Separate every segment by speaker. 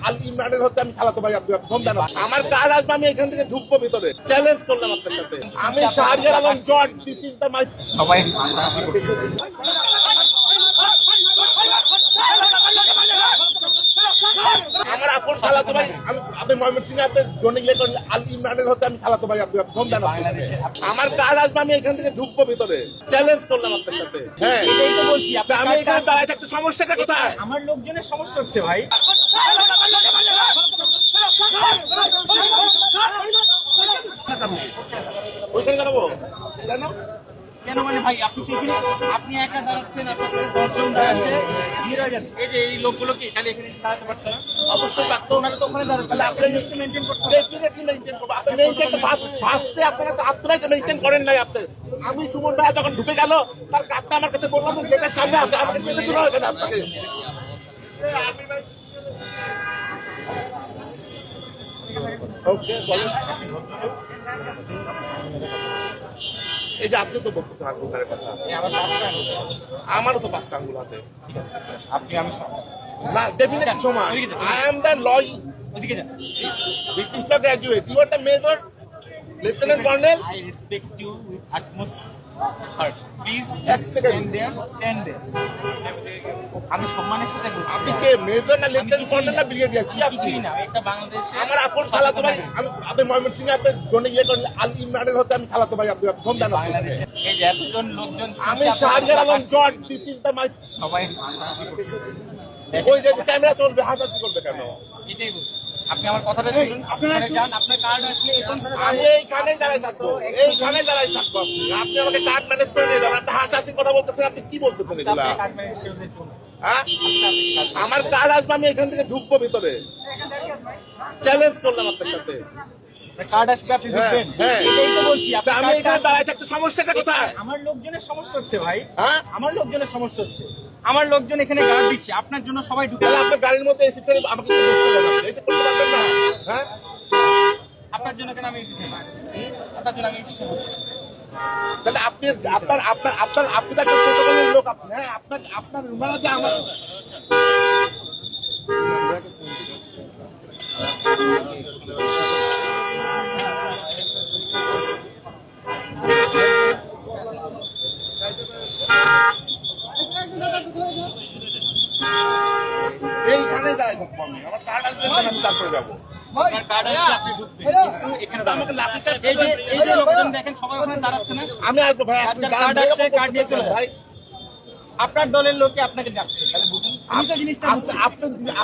Speaker 1: আল ইমরানের হচ্ছে আমি খালাতো ভাই আব্দুল ফোন দেন আমার কাজ আসবে আমি এখান থেকে ঢুকবো ভিতরে চ্যালেঞ্জ করলাম আপনার সাথে আমি শাহরিয়ার আলম জট দিস ইজ দ্য মাই
Speaker 2: সবাই
Speaker 1: আমার আপন খালাতো ভাই আমি আপনি ময়মনসিংহে আপনি জন্য ইয়ে করেন আল ইমরানের হচ্ছে আমি খালাতো ভাই আব্দুল ফোন দেন আমার কাজ আসবে আমি এখান থেকে ঢুকবো ভিতরে চ্যালেঞ্জ করলাম আপনার সাথে হ্যাঁ
Speaker 2: এটাই তো বলছি
Speaker 1: আমি এখানে দাঁড়ায় থাকতে সমস্যাটা কোথায়
Speaker 2: আমার লোকজনের সমস্যা হচ্ছে ভাই।
Speaker 1: ওইখানে দাঁড়াবো কেন
Speaker 2: কেন মানে ভাই আপনি তো এখানে আপনি একা দাঁড়াচ্ছেন, আপনার দর্শন দাঁড়াচ্ছে, ভিড় হয়ে যাচ্ছে। এই যে এই লোকগুলো কি তাহলে এখানে দাঁড়াতে পারতো না?
Speaker 1: অবশ্যই পারতো
Speaker 2: ওনারা তো ওখানে দাঁড়াচ্ছে,
Speaker 1: তাহলে আপনি
Speaker 2: আপনি মেনটেন করতে হবে।
Speaker 1: ডেফিনেটলি মেইনটেইন করব আপনি মেইনটেইন তো ফার্স্টে আপনারাই তো মেইনটেইন করেন নাই আপনি আমি সুমন ভাই যখন ঢুকে গেল তার কার্ডটা আমার কাছে বললাম যে গেটের সামনে আছে আমাকে যেতে দিল এখানে আপনাকে ওকে বলেন এই যে আপনি তো বলতেছেন আঙ্গুলের কথা আমারও তো 5টা আঙ্গুল আছে
Speaker 2: আপনি আমি সব
Speaker 1: না ডেফিনেটলি সমান আই এম দ্য ল
Speaker 2: ওদিকে যান।
Speaker 1: British law graduate. You are the major lieutenant colonel.
Speaker 2: I respect you with utmost heart. Please
Speaker 1: Just second.
Speaker 2: stand there. আমি সম্মানের সাথে বলছি।
Speaker 1: আপনি কে মেজর না লেফটেন্যান্ট কর্নেল না ব্রিগেডিয়ার কি আপনি
Speaker 2: কিছুই না, একটা বাংলাদেশে
Speaker 1: আমার আপন খালাতো ভাই আমি আপনি ময়মনসিংহে আপনি জন্য ইয়ে করেন আল ইমরানের হচ্ছে আমি খালাতো ভাই আপনি ফোন দেন
Speaker 2: বাংলাদেশে এই যে এতজন লোকজন
Speaker 1: আমি শাহরিয়ার আলম জট দিস ইজ দ্য মাই
Speaker 2: সবাই হাসাহাসি করছে।
Speaker 1: ওই যে ক্যামেরা চলবে হাসাহাসি করবে কেন
Speaker 2: এটাই বলছি। আপনি আমার কথাটা শুনুন, আপনারা যান, আপনার কার্ড আসলে এখন
Speaker 1: আমি এইখানেই দাঁড়ায় থাকবো এইখানেই দাঁড়ায় থাকবো আপনি আমাকে কার্ড ম্যানেজ করে নিয়ে যাবেন আপনি হাসাহাসি কথা বলতেছেন আপনি কি বলতেছেন এগুলা
Speaker 2: কার্ড ম্যানেজ করে দিন।
Speaker 1: হ্যাঁ আমার কাজ আসবে আমি এখান থেকে ঢুকবো ভিতরে চ্যালেঞ্জ করলাম আপনার সাথে
Speaker 2: কার্ড আসবে আপনি
Speaker 1: হ্যাঁ,
Speaker 2: ঢুকবেন।
Speaker 1: হ্যাঁ।
Speaker 2: এটাই তো বলছি
Speaker 1: আমি এখানে দাঁড়ায় থাকতে সমস্যাটা কোথায়
Speaker 2: আমার লোকজনের সমস্যা হচ্ছে ভাই।
Speaker 1: হ্যাঁ
Speaker 2: আমার লোকজনের সমস্যা হচ্ছে, আমার লোকজন এখানে গার্ড দিচ্ছে, আপনার জন্য সবাই ঢুকে
Speaker 1: তাহলে আপনার গাড়ির মধ্যে এসি ফেলে আমাকে একটু বসতে দেন আপনি। এটা করতে পারবেন না হ্যাঁ
Speaker 2: আপনার জন্য কেন আমি এসেছি, আপনার জন্য আমি এসেছি।
Speaker 1: তাহলে আপনি আপনি তো একটা প্রোটোকলের লোক আপনি হ্যাঁ আপনার ওনারা যে আমার এইখানে দাঁড়ায় থাকবো আমি আমার কার্ড আসবে আমি তারপরে যাবো
Speaker 2: আপনার কার্ড আসবে আপনি ঢুকবেন, কিন্তু এখানে
Speaker 1: আমাকে লাঠি চার্জ
Speaker 2: এই যে লোকজন দেখেন সবাই ওখানে দাঁড়াচ্ছে না,
Speaker 1: আমি আসবো ভাই আপনি
Speaker 2: আপনার কার্ড আসছে, কার্ড নিয়ে চলে
Speaker 1: ভাই
Speaker 2: আপনার দলের লোকে আপনাকে ডাকছে, তাহলে বুঝুন আমি তো জিনিসটা বুঝছি।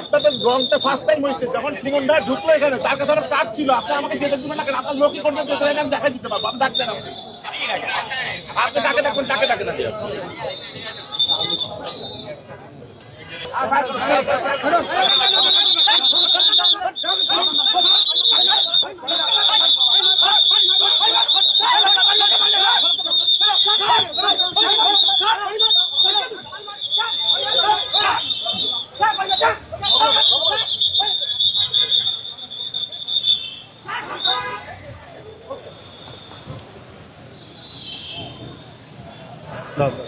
Speaker 1: আপনাদের রংটা ফার্স্ট টাইম হয়েছে যখন সুমন ভাই ঢুকলো এখানে তার কাছে আমার কার্ড ছিল আপনি আমাকে যেতে দিবেন না কেন আপনার লোকই করতে যেতে দেন আমি দেখা দিতে পারবো আপনি ডাকতেন আপনি তাকে ডাকবেন তাকে ডাকেন আগে No.